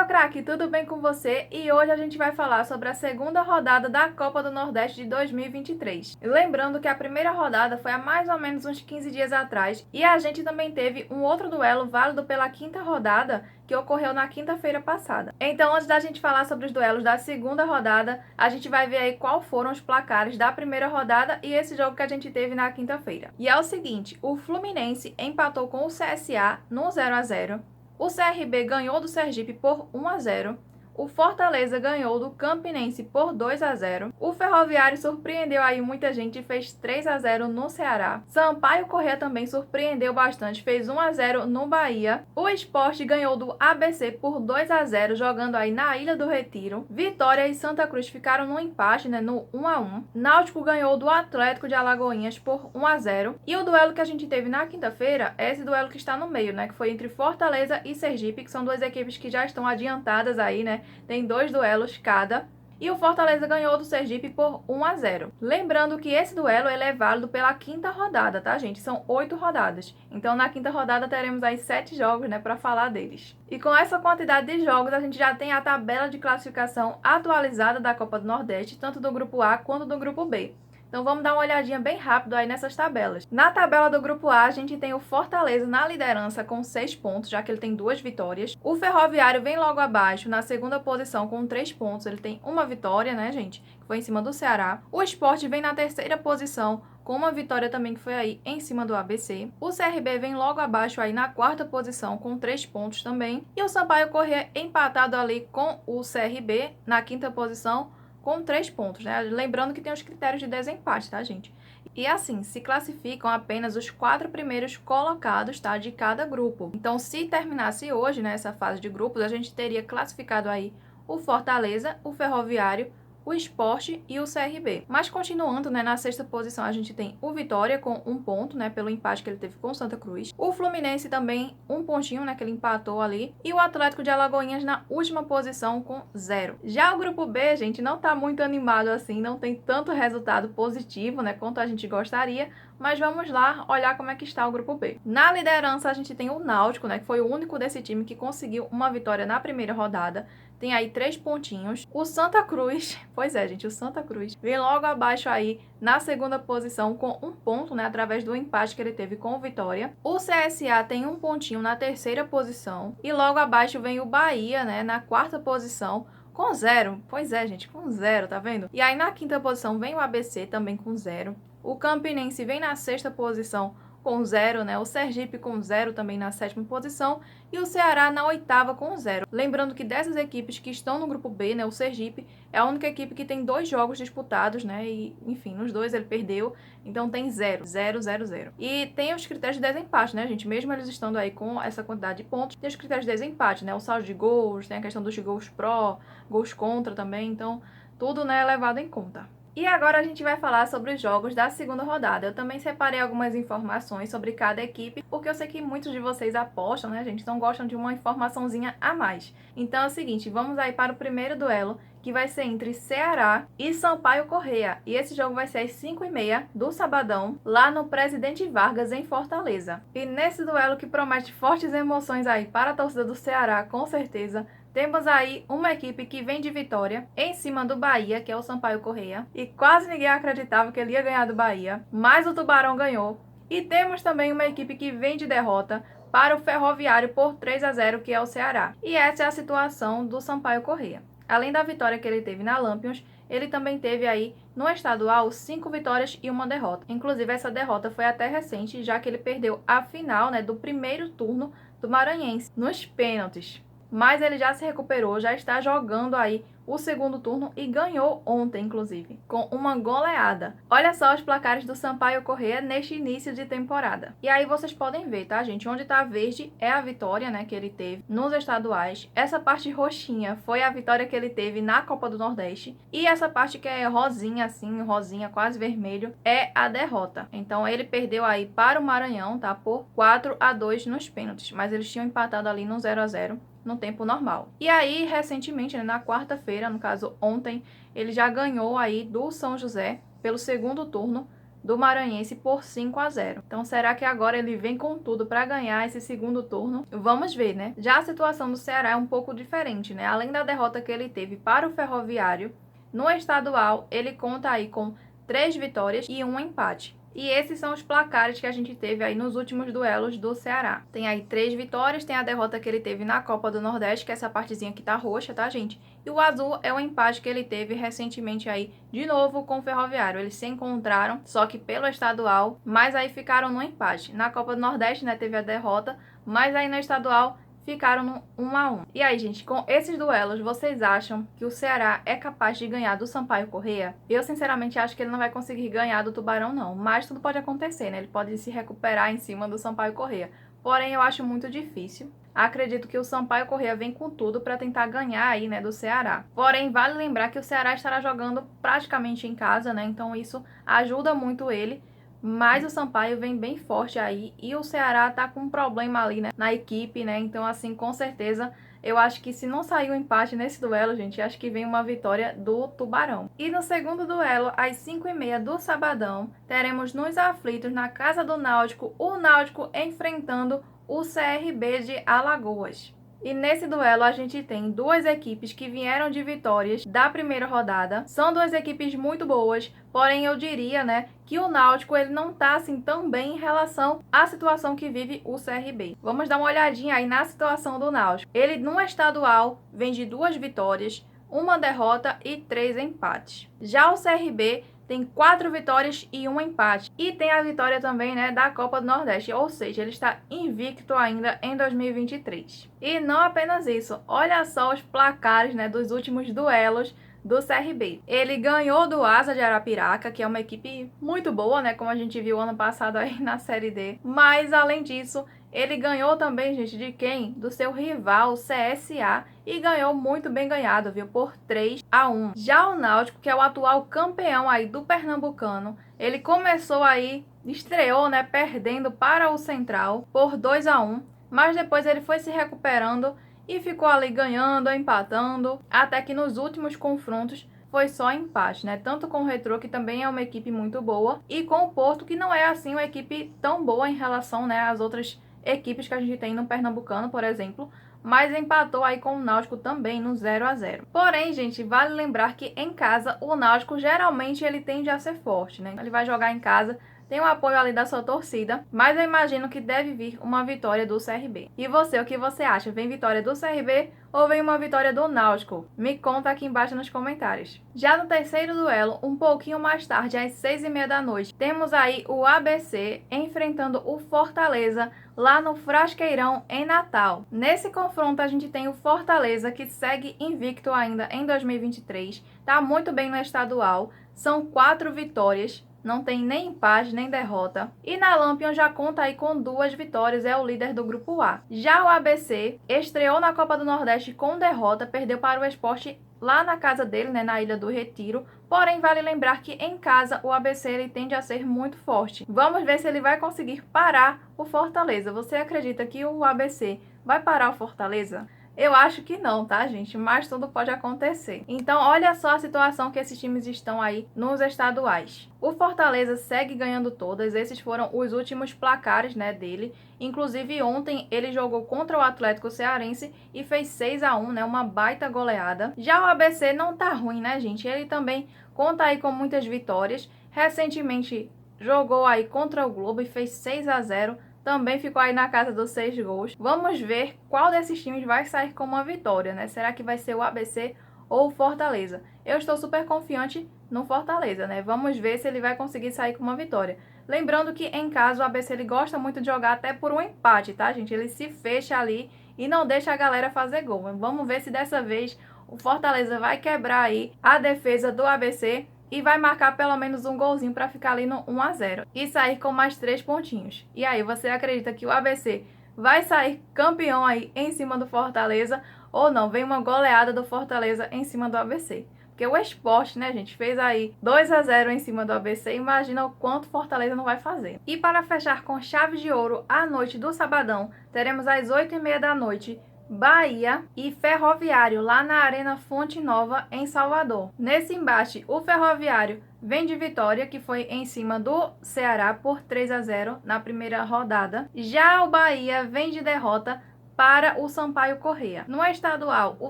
meu craque, tudo bem com você? E hoje a gente vai falar sobre a segunda rodada da Copa do Nordeste de 2023. Lembrando que a primeira rodada foi há mais ou menos uns 15 dias atrás e a gente também teve um outro duelo válido pela quinta rodada que ocorreu na quinta-feira passada. Então, antes da gente falar sobre os duelos da segunda rodada, a gente vai ver aí qual foram os placares da primeira rodada e esse jogo que a gente teve na quinta-feira. E é o seguinte, o Fluminense empatou com o CSA no 0-0. O CRB ganhou do Sergipe por 1-0. O Fortaleza ganhou do Campinense por 2-0. O Ferroviário surpreendeu aí muita gente e fez 3-0 no Ceará. Sampaio Corrêa também surpreendeu bastante, fez 1-0 no Bahia. O Sport ganhou do ABC por 2-0, jogando aí na Ilha do Retiro. Vitória e Santa Cruz ficaram no empate, no 1-1. Náutico ganhou do Atlético de Alagoinhas por 1-0. E o duelo que a gente teve na quinta-feira é esse duelo que está no meio, que foi entre Fortaleza e Sergipe, que são duas equipes que já estão adiantadas aí, Tem 2 duelos cada. E o Fortaleza ganhou do Sergipe por 1-0. Lembrando que esse duelo ele é válido pela quinta rodada, tá, gente? São 8 rodadas. Então, na quinta rodada, teremos aí 7 jogos, para falar deles. E com essa quantidade de jogos, a gente já tem a tabela de classificação atualizada da Copa do Nordeste, tanto do Grupo A quanto do Grupo B. Então vamos dar uma olhadinha bem rápido aí nessas tabelas. Na tabela do Grupo A, a gente tem o Fortaleza na liderança com 6 pontos, já que ele tem 2 vitórias. O Ferroviário vem logo abaixo, na segunda posição com 3 pontos. Ele tem uma vitória, gente? Que foi em cima do Ceará. O Sport vem na terceira posição, com uma vitória também que foi aí em cima do ABC. O CRB vem logo abaixo aí na quarta posição com 3 pontos também. E o Sampaio Corrêa empatado ali com o CRB na quinta posição, com 3 pontos, Lembrando que tem os critérios de desempate, tá, gente? E assim, se classificam apenas os 4 primeiros colocados, tá, de cada grupo. Então, se terminasse hoje, essa fase de grupos, a gente teria classificado aí o Fortaleza, o Ferroviário, o Sport e o CRB. Mas continuando, na sexta posição a gente tem o Vitória com 1 ponto, pelo empate que ele teve com o Santa Cruz. O Fluminense também 1 pontinho, que ele empatou ali. E o Atlético de Alagoinhas na última posição com 0. Já o Grupo B, gente, não tá muito animado assim, não tem tanto resultado positivo, quanto a gente gostaria. Mas vamos lá olhar como é que está o Grupo B. Na liderança a gente tem o Náutico, que foi o único desse time que conseguiu uma vitória na primeira rodada. Tem aí 3 pontinhos. O Santa Cruz, pois é, gente, o Santa Cruz vem logo abaixo aí na segunda posição com 1 ponto, através do empate que ele teve com o Vitória. O CSA tem 1 pontinho na terceira posição. E logo abaixo vem o Bahia, na quarta posição, com 0. Pois é, gente, com 0, tá vendo? E aí na quinta posição vem o ABC também com 0. O Campinense vem na sexta posição com 0, O Sergipe com 0 também na sétima posição e o Ceará na oitava com 0. Lembrando que dessas equipes que estão no grupo B, o Sergipe é a única equipe que tem 2 jogos disputados, E, enfim, nos 2 ele perdeu, então tem 0, 0, 0, 0. E tem os critérios de desempate, gente? Mesmo eles estando aí com essa quantidade de pontos, tem os critérios de desempate, O saldo de gols, tem a questão dos gols pró, gols contra também, então tudo, é levado em conta. E agora a gente vai falar sobre os jogos da segunda rodada. Eu também separei algumas informações sobre cada equipe, porque eu sei que muitos de vocês apostam, gente? Então gostam de uma informaçãozinha a mais. Então é o seguinte, vamos aí para o primeiro duelo, que vai ser entre Ceará e Sampaio Corrêa. E esse jogo vai ser às 5h30 do sabadão, lá no Presidente Vargas, em Fortaleza. E nesse duelo que promete fortes emoções aí para a torcida do Ceará, com certeza, temos aí uma equipe que vem de vitória em cima do Bahia, que é o Sampaio Corrêa. E quase ninguém acreditava que ele ia ganhar do Bahia, mas o Tubarão ganhou. E temos também uma equipe que vem de derrota para o Ferroviário por 3-0, que é o Ceará. E essa é a situação do Sampaio Corrêa. Além da vitória que ele teve na Lampions, ele também teve aí no estadual 5 vitórias e 1 derrota. Inclusive essa derrota foi até recente, já que ele perdeu a final, do primeiro turno do Maranhense, nos pênaltis. Mas ele já se recuperou, já está jogando aí o segundo turno e ganhou ontem, inclusive, com uma goleada. Olha só os placares do Sampaio Corrêa neste início de temporada. E aí vocês podem ver, tá, gente? Onde tá verde é a vitória, que ele teve nos estaduais. Essa parte roxinha foi a vitória que ele teve na Copa do Nordeste. E essa parte que é rosinha, assim, rosinha, quase vermelho, é a derrota. Então ele perdeu aí para o Maranhão, tá? Por 4-2 nos pênaltis. Mas eles tinham empatado ali no 0-0. No tempo normal. E aí, recentemente, na quarta-feira, no caso ontem, ele já ganhou aí do São José pelo segundo turno do Maranhense por 5-0. Então será que agora ele vem com tudo para ganhar esse segundo turno? Vamos ver, né? Já a situação do Ceará é um pouco diferente, né? Além da derrota que ele teve para o Ferroviário, no estadual ele conta aí com 3 vitórias e 1 empate. E esses são os placares que a gente teve aí nos últimos duelos do Ceará. Tem aí 3 vitórias, tem a derrota que ele teve na Copa do Nordeste, que é essa partezinha que tá roxa, tá, gente? E o azul é o empate que ele teve recentemente aí, de novo com o Ferroviário. Eles se encontraram, só que pelo estadual, mas aí ficaram no empate. Na Copa do Nordeste, né, teve a derrota, mas aí no estadual ficaram no 1-1. E aí, gente, com esses duelos, vocês acham que o Ceará é capaz de ganhar do Sampaio Corrêa? Eu, sinceramente, acho que ele não vai conseguir ganhar do Tubarão, não. Mas tudo pode acontecer, né? Ele pode se recuperar em cima do Sampaio Corrêa. Porém, eu acho muito difícil. Acredito que o Sampaio Corrêa vem com tudo para tentar ganhar aí, né, do Ceará. Porém, vale lembrar que o Ceará estará jogando praticamente em casa, né? Então isso ajuda muito ele. Mas o Sampaio vem bem forte aí e o Ceará tá com um problema ali, né, na equipe, né? Então, assim, com certeza, eu acho que se não sair um empate nesse duelo, gente, acho que vem uma vitória do Tubarão. E no segundo duelo, às 5h30 do sabadão, teremos nos aflitos, na casa do Náutico, o Náutico enfrentando o CRB de Alagoas. E nesse duelo a gente tem duas equipes que vieram de vitórias da primeira rodada. São duas equipes muito boas, porém eu diria, né, que o Náutico ele não tá assim tão bem em relação à situação que vive o CRB. Vamos dar uma olhadinha aí na situação do Náutico. Ele no estadual vem de 2 vitórias, 1 derrota e 3 empates. Já o CRB tem 4 vitórias e 1 empate. E tem a vitória também, né, da Copa do Nordeste. Ou seja, ele está invicto ainda em 2023. E não apenas isso. Olha só os placares, né, dos últimos duelos do CRB. Ele ganhou do Asa de Arapiraca, que é uma equipe muito boa, né, como a gente viu ano passado aí na Série D. Mas, além disso, ele ganhou também, gente, de quem? Do seu rival, o CSA, e ganhou muito bem ganhado, viu? Por 3-1. Já o Náutico, que é o atual campeão aí do Pernambucano, ele começou aí, estreou, né, perdendo para o Central por 2-1, mas depois ele foi se recuperando e ficou ali ganhando, empatando, até que nos últimos confrontos foi só empate, né? Tanto com o Retrô, que também é uma equipe muito boa, e com o Porto, que não é assim uma equipe tão boa em relação, né, às outras equipes que a gente tem no Pernambucano, por exemplo, mas empatou aí com o Náutico também no 0-0. Porém, gente, vale lembrar que em casa o Náutico geralmente ele tende a ser forte, né? Ele vai jogar em casa, tem o apoio ali da sua torcida, mas eu imagino que deve vir uma vitória do CRB. E você, o que você acha? Vem vitória do CRB ou vem uma vitória do Náutico? Me conta aqui embaixo nos comentários. Já no terceiro duelo, um pouquinho mais tarde, às 6h30 da noite, temos aí o ABC enfrentando o Fortaleza lá no Frasqueirão, em Natal. Nesse confronto, a gente tem o Fortaleza, que segue invicto ainda em 2023, tá muito bem no estadual, são 4 vitórias, não tem nem empate nem derrota. E na Lampion já conta aí com 2 vitórias, é o líder do grupo A. Já o ABC estreou na Copa do Nordeste com derrota, perdeu para o Sport lá na casa dele, né, na Ilha do Retiro. Porém, vale lembrar que em casa o ABC ele tende a ser muito forte. Vamos ver se ele vai conseguir parar o Fortaleza. Você acredita que o ABC vai parar o Fortaleza? Eu acho que não, tá, gente? Mas tudo pode acontecer. Então, olha só a situação que esses times estão aí nos estaduais. O Fortaleza segue ganhando todas. Esses foram os últimos placares, né, dele. Inclusive, ontem ele jogou contra o Atlético Cearense e fez 6-1, né? Uma baita goleada. Já o ABC não tá ruim, né, gente? Ele também conta aí com muitas vitórias. Recentemente jogou aí contra o Globo e fez 6-0. Também ficou aí na casa dos 6 gols. Vamos ver qual desses times vai sair com uma vitória, né? Será que vai ser o ABC ou o Fortaleza? Eu estou super confiante no Fortaleza, né? Vamos ver se ele vai conseguir sair com uma vitória. Lembrando que em casa o ABC ele gosta muito de jogar até por um empate, tá, gente? Ele se fecha ali e não deixa a galera fazer gol. Vamos ver se dessa vez o Fortaleza vai quebrar aí a defesa do ABC e vai marcar pelo menos um golzinho para ficar ali no 1-0 e sair com mais 3 pontinhos. E aí, você acredita que o ABC vai sair campeão aí em cima do Fortaleza ou não? Vem uma goleada do Fortaleza em cima do ABC. Porque o Sport, né, gente, fez aí 2-0 em cima do ABC. Imagina o quanto Fortaleza não vai fazer. E para fechar com chave de ouro, à noite do sabadão, teremos às 8h30 da noite Bahia e Ferroviário, lá na Arena Fonte Nova, em Salvador. Nesse embate, o Ferroviário vem de vitória, que foi em cima do Ceará por 3-0 na primeira rodada. Já o Bahia vem de derrota para o Sampaio Corrêa. No estadual, o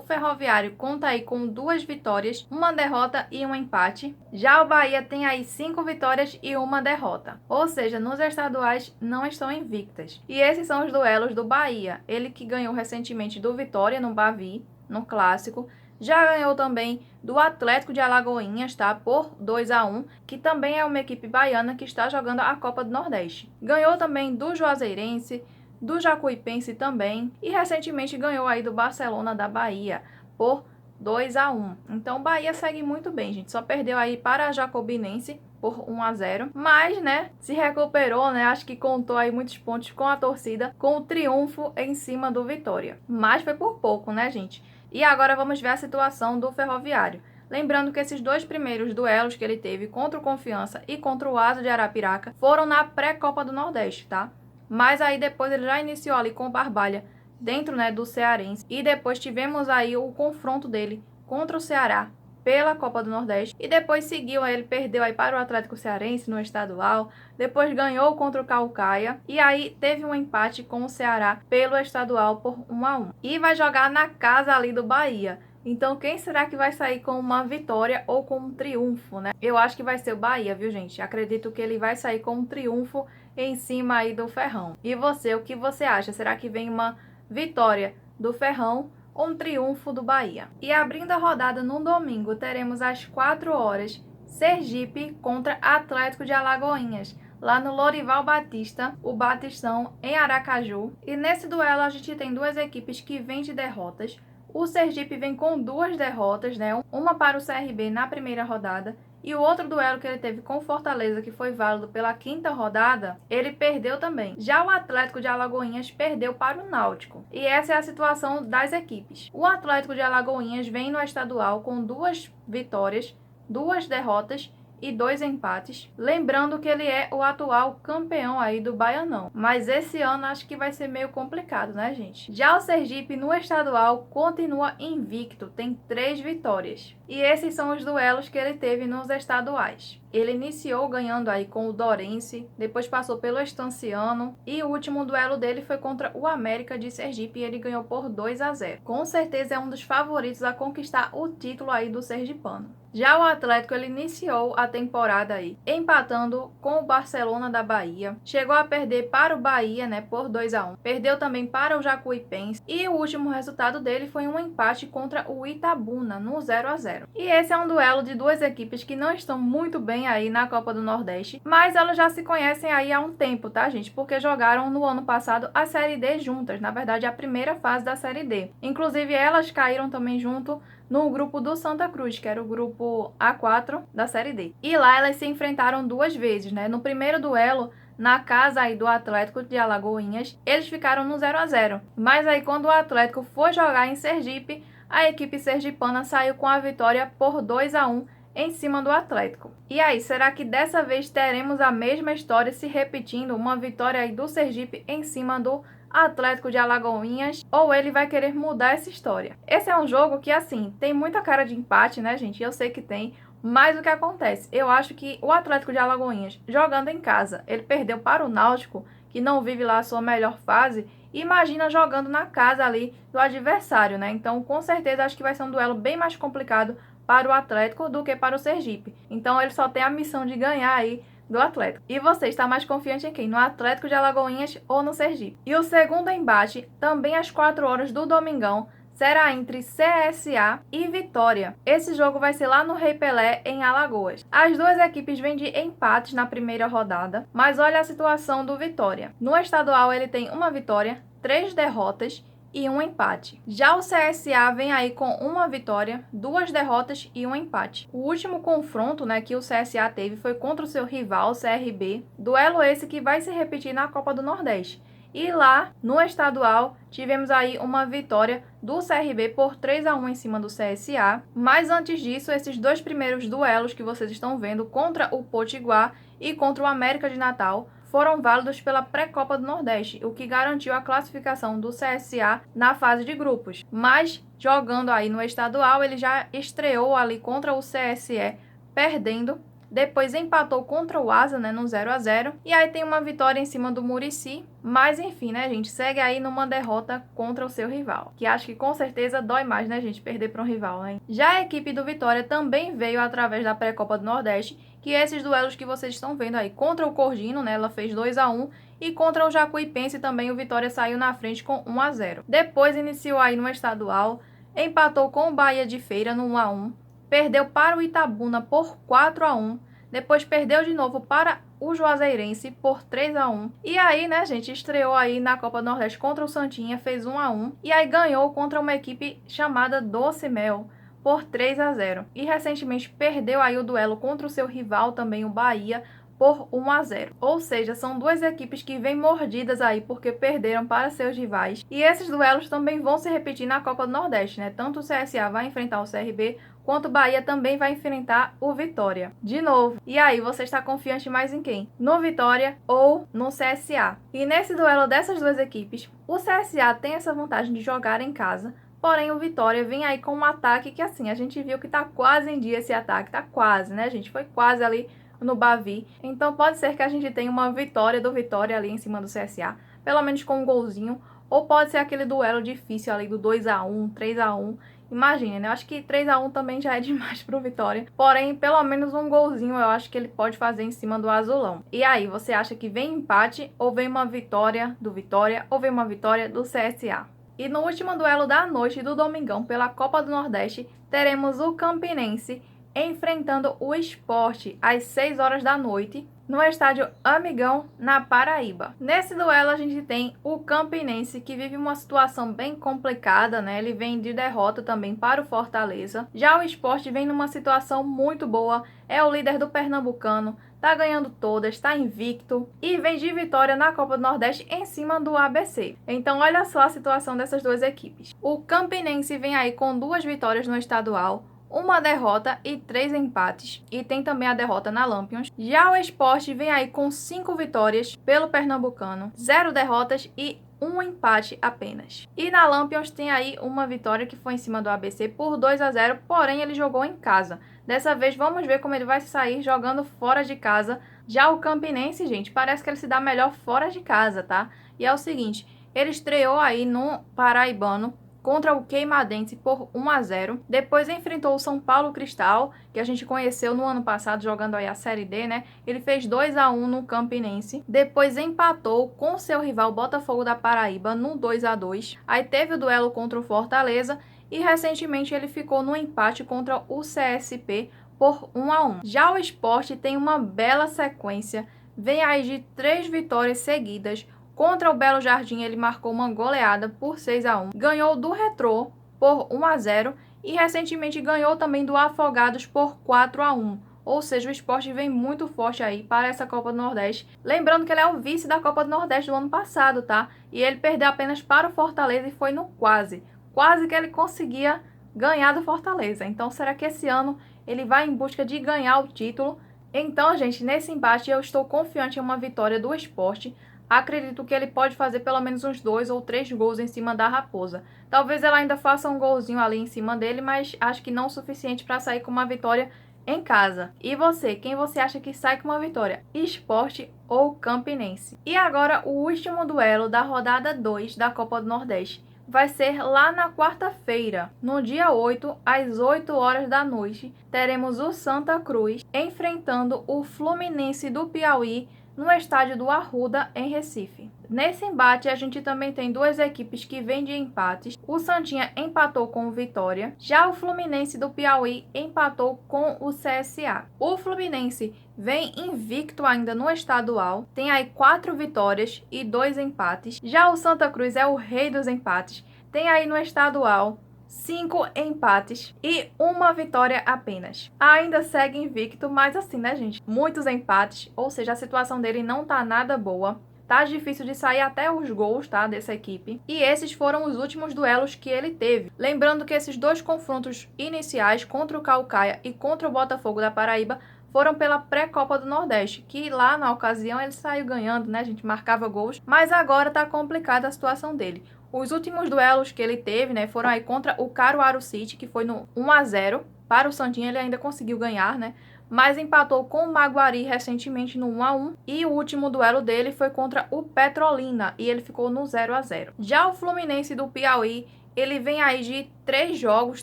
Ferroviário conta aí com 2 vitórias, uma derrota e um empate. Já o Bahia tem aí 5 vitórias e uma derrota. Ou seja, nos estaduais não estão invictas. E esses são os duelos do Bahia. Ele que ganhou recentemente do Vitória no Bavi, no Clássico. Já ganhou também do Atlético de Alagoinhas, tá? Por 2-1, que também é uma equipe baiana que está jogando a Copa do Nordeste. Ganhou também do Juazeirense, do Jacuipense também, e recentemente ganhou aí do Barcelona da Bahia por 2-1. Então, Bahia segue muito bem, gente. Só perdeu aí para a Jacobinense por 1-0, mas, né, se recuperou, né? Acho que contou aí muitos pontos com a torcida, com o triunfo em cima do Vitória. Mas foi por pouco, né, gente? E agora vamos ver a situação do Ferroviário. Lembrando que esses 2 primeiros duelos que ele teve contra o Confiança e contra o Asa de Arapiraca foram na pré-Copa do Nordeste, tá? Mas aí depois ele já iniciou ali com o Barbalha dentro, né, do Cearense. E depois tivemos aí o confronto dele contra o Ceará pela Copa do Nordeste. E depois seguiu, aí ele perdeu aí para o Atlético Cearense no estadual. Depois ganhou contra o Caucaia. E aí teve um empate com o Ceará pelo estadual por 1-1. E vai jogar na casa ali do Bahia. Então, quem será que vai sair com uma vitória ou com um triunfo, né? Eu acho que vai ser o Bahia, viu, gente? Acredito que ele vai sair com um triunfo em cima aí do Ferrão. E você, o que você acha? Será que vem uma vitória do Ferrão ou um triunfo do Bahia? E abrindo a rodada no domingo, teremos às 4 horas Sergipe contra Atlético de Alagoinhas, lá no Lorival Batista, o Batistão, em Aracaju. E nesse duelo a gente tem 2 equipes que vêm de derrotas. O Sergipe vem com 2 derrotas, né? Uma para o CRB na primeira rodada e o outro duelo que ele teve com Fortaleza, que foi válido pela 5ª rodada, ele perdeu também. Já o Atlético de Alagoinhas perdeu para o Náutico. E essa é a situação das equipes. O Atlético de Alagoinhas vem no estadual com 2 vitórias, 2 derrotas e 2 empates. Lembrando que ele é o atual campeão aí do Baianão. Mas esse ano acho que vai ser meio complicado, né, gente? Já o Sergipe no estadual continua invicto, tem 3 vitórias. E esses são os duelos que ele teve nos estaduais. Ele iniciou ganhando aí com o Dorense, depois passou pelo Estanciano e o último duelo dele foi contra o América de Sergipe e ele ganhou por 2-0. Com certeza é um dos favoritos a conquistar o título aí do sergipano. Já o Atlético, ele iniciou a temporada aí empatando com o Barcelona da Bahia. Chegou a perder para o Bahia, né, por 2-1. Perdeu também para o Jacuipense e o último resultado dele foi um empate contra o Itabuna no 0-0. E esse é um duelo de 2 equipes que não estão muito bem aí na Copa do Nordeste, mas elas já se conhecem aí há um tempo, tá, gente? Porque jogaram no ano passado a Série D juntas, na verdade a primeira fase da Série D. Inclusive elas caíram também junto no grupo do Santa Cruz, que era o grupo A4 da Série D. E lá elas se enfrentaram 2 vezes, né? No primeiro duelo, na casa aí do Atlético de Alagoinhas, eles ficaram no 0-0. Mas aí quando o Atlético foi jogar em Sergipe, a equipe sergipana saiu com a vitória por 2-1 em cima do Atlético. E aí, será que dessa vez teremos a mesma história se repetindo, uma vitória aí do Sergipe em cima do Atlético de Alagoinhas, ou ele vai querer mudar essa história? Esse é um jogo que, assim, tem muita cara de empate, né, gente? Eu sei que tem, mas o que acontece? Eu acho que o Atlético de Alagoinhas, jogando em casa, ele perdeu para o Náutico, que não vive lá a sua melhor fase. Imagina jogando na casa ali do adversário, né? Então, com certeza, acho que vai ser um duelo bem mais complicado para o Atlético do que para o Sergipe. Então, ele só tem a missão de ganhar aí do Atlético. E você está mais confiante em quem? No Atlético de Alagoinhas ou no Sergipe? E o segundo embate, também às 4 horas do domingão, será entre CSA e Vitória. Esse jogo vai ser lá no Rei Pelé, em Alagoas. As 2 equipes vêm de empates na primeira rodada, mas olha a situação do Vitória. No estadual ele tem 1 vitória, 3 derrotas e 1 empate. Já o CSA vem aí com 1 vitória, 2 derrotas e 1 empate. O último confronto, né, que o CSA teve foi contra o seu rival, o CRB, duelo esse que vai se repetir na Copa do Nordeste. E lá, no estadual, tivemos aí uma vitória do CRB por 3-1 em cima do CSA. Mas antes disso, esses 2 primeiros duelos que vocês estão vendo contra o Potiguar e contra o América de Natal foram válidos pela pré-Copa do Nordeste, o que garantiu a classificação do CSA na fase de grupos. Mas, jogando aí no estadual, ele já estreou ali contra o CSE, perdendo. Depois empatou contra o Asa, né, no 0-0. E aí tem uma vitória em cima do Murici. Mas enfim, né, gente, segue aí numa derrota contra o seu rival. Que acho que com certeza dói mais, né, gente, perder para um rival, né? Já a equipe do Vitória também veio através da pré-Copa do Nordeste, que esses duelos que vocês estão vendo aí. Contra o Cordino, né, ela fez 2-1. E contra o Jacuipense também o Vitória saiu na frente com 1-0. Depois iniciou aí no estadual, empatou com o Bahia de Feira no 1-1. Perdeu para o Itabuna por 4-1. Depois perdeu de novo para o Juazeirense por 3-1. E aí, né, gente, estreou aí na Copa do Nordeste contra o Santinha, fez 1-1. E aí ganhou contra uma equipe chamada Doce Mel por 3-0. E recentemente perdeu aí o duelo contra o seu rival também, o Bahia, por 1-0. Ou seja, são duas equipes que vêm mordidas aí porque perderam para seus rivais. E esses duelos também vão se repetir na Copa do Nordeste, né? Tanto o CSA vai enfrentar o CRB, quanto o Bahia também vai enfrentar o Vitória. De novo. E aí, você está confiante mais em quem? No Vitória ou no CSA? E nesse duelo dessas duas equipes, o CSA tem essa vantagem de jogar em casa. Porém, o Vitória vem aí com um ataque que, assim, a gente viu que tá quase em dia esse ataque. Tá quase, né, gente? Foi quase ali no Bavi. Então pode ser que a gente tenha uma vitória do Vitória ali em cima do CSA, pelo menos com um golzinho, ou pode ser aquele duelo difícil ali do 2-1, 3-1. Imagina, né? Eu acho que 3-1 também já é demais pro Vitória. Porém, pelo menos um golzinho eu acho que ele pode fazer em cima do Azulão. E aí, você acha que vem empate, ou vem uma vitória do Vitória, ou vem uma vitória do CSA? E no último duelo da noite do domingão pela Copa do Nordeste, teremos o Campinense enfrentando o Sport às 6 horas da noite no estádio Amigão, na Paraíba. Nesse duelo a gente tem o Campinense, que vive uma situação bem complicada, né? Ele vem de derrota também para o Fortaleza. Já o Sport vem numa situação muito boa, é o líder do Pernambucano, tá ganhando todas, tá invicto e vem de vitória na Copa do Nordeste em cima do ABC. Então olha só a situação dessas duas equipes. O Campinense vem aí com 2 vitórias no estadual, uma derrota e 3 empates, e tem também a derrota na Lampions. Já o Sport vem aí com 5 vitórias pelo Pernambucano, 0 derrotas e 1 empate apenas. E na Lampions tem aí uma vitória que foi em cima do ABC por 2-0, porém ele jogou em casa. Dessa vez vamos ver como ele vai sair jogando fora de casa. Já o Campinense, gente, parece que ele se dá melhor fora de casa, tá? E é o seguinte, ele estreou aí no Paraibano contra o Queimadense por 1-0. Depois enfrentou o São Paulo Cristal, que a gente conheceu no ano passado jogando aí a Série D, né? Ele fez 2-1 no Campinense. Depois empatou com seu rival Botafogo da Paraíba no 2-2. Aí teve o duelo contra o Fortaleza e recentemente ele ficou no empate contra o CSP por 1-1. Já o Sport tem uma bela sequência, vem aí de 3 vitórias seguidas. Contra o Belo Jardim, ele marcou uma goleada por 6-1. Ganhou do Retrô por 1-0 e recentemente ganhou também do Afogados por 4-1. Ou seja, o Sport vem muito forte aí para essa Copa do Nordeste. Lembrando que ele é o vice da Copa do Nordeste do ano passado, tá? E ele perdeu apenas para o Fortaleza e foi no quase. Quase que ele conseguia ganhar do Fortaleza. Então, será que esse ano ele vai em busca de ganhar o título? Então, gente, nesse embate eu estou confiante em uma vitória do Sport. Acredito que ele pode fazer pelo menos uns 2 ou 3 gols em cima da Raposa. Talvez ela ainda faça um golzinho ali em cima dele, mas acho que não o suficiente para sair com uma vitória em casa. E você, quem você acha que sai com uma vitória? Sport ou Campinense? E agora o último duelo da rodada 2 da Copa do Nordeste vai ser lá na quarta-feira, no dia 8, às 8 horas da noite. Teremos o Santa Cruz enfrentando o Fluminense do Piauí no estádio do Arruda, em Recife. Nesse embate, a gente também tem 2 equipes que vêm de empates. O Santinha empatou com o Vitória, já o Fluminense do Piauí empatou com o CSA. O Fluminense vem invicto ainda no estadual, tem aí 4 vitórias e 2 empates. Já o Santa Cruz é o rei dos empates, tem aí no estadual 5 empates e 1 vitória apenas. Ainda segue invicto, mas assim, né, gente? Muitos empates, ou seja, a situação dele não tá nada boa. Tá difícil de sair até os gols, tá, dessa equipe. E esses foram os últimos duelos que ele teve. Lembrando que esses 2 confrontos iniciais contra o Caucaia e contra o Botafogo da Paraíba foram pela pré-Copa do Nordeste, que lá na ocasião ele saiu ganhando, né? A gente marcava gols, mas agora tá complicada a situação dele. Os últimos duelos que ele teve, né, foram aí contra o Caruaru City, que foi no 1-0 para o Santinha, ele ainda conseguiu ganhar, né? Mas empatou com o Maguari recentemente no 1-1, e o último duelo dele foi contra o Petrolina e ele ficou no 0-0. Já o Fluminense do Piauí, ele vem aí de 3 jogos,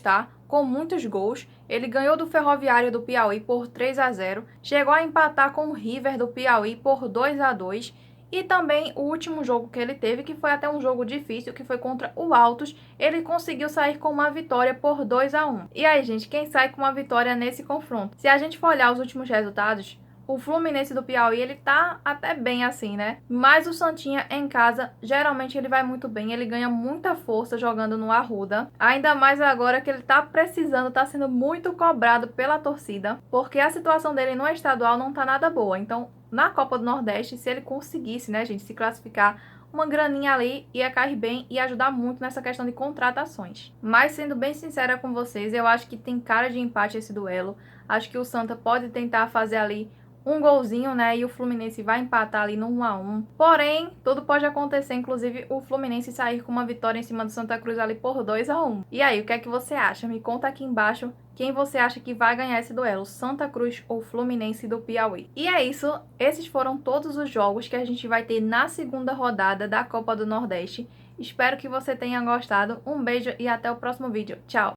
tá? Com muitos gols. Ele ganhou do Ferroviário do Piauí por 3-0, chegou a empatar com o River do Piauí por 2-2, e também o último jogo que ele teve, que foi até um jogo difícil, que foi contra o Altos, ele conseguiu sair com uma vitória por 2-1. E aí, gente, quem sai com uma vitória nesse confronto? Se a gente for olhar os últimos resultados, o Fluminense do Piauí, ele tá até bem assim, né? Mas o Santinha em casa, geralmente ele vai muito bem, ele ganha muita força jogando no Arruda. Ainda mais agora que ele tá precisando, tá sendo muito cobrado pela torcida, porque a situação dele no estadual não tá nada boa. Então, na Copa do Nordeste, se ele conseguisse, né, gente, se classificar, uma graninha ali ia cair bem e ajudar muito nessa questão de contratações. Mas sendo bem sincera com vocês, eu acho que tem cara de empate esse duelo. Acho que o Santa pode tentar fazer ali um golzinho, né? E o Fluminense vai empatar ali no 1-1. Porém, tudo pode acontecer, inclusive o Fluminense sair com uma vitória em cima do Santa Cruz ali por 2-1. E aí, o que é que você acha? Me conta aqui embaixo quem você acha que vai ganhar esse duelo, Santa Cruz ou Fluminense do Piauí. E é isso, esses foram todos os jogos que a gente vai ter na segunda rodada da Copa do Nordeste. Espero que você tenha gostado. Um beijo e até o próximo vídeo. Tchau!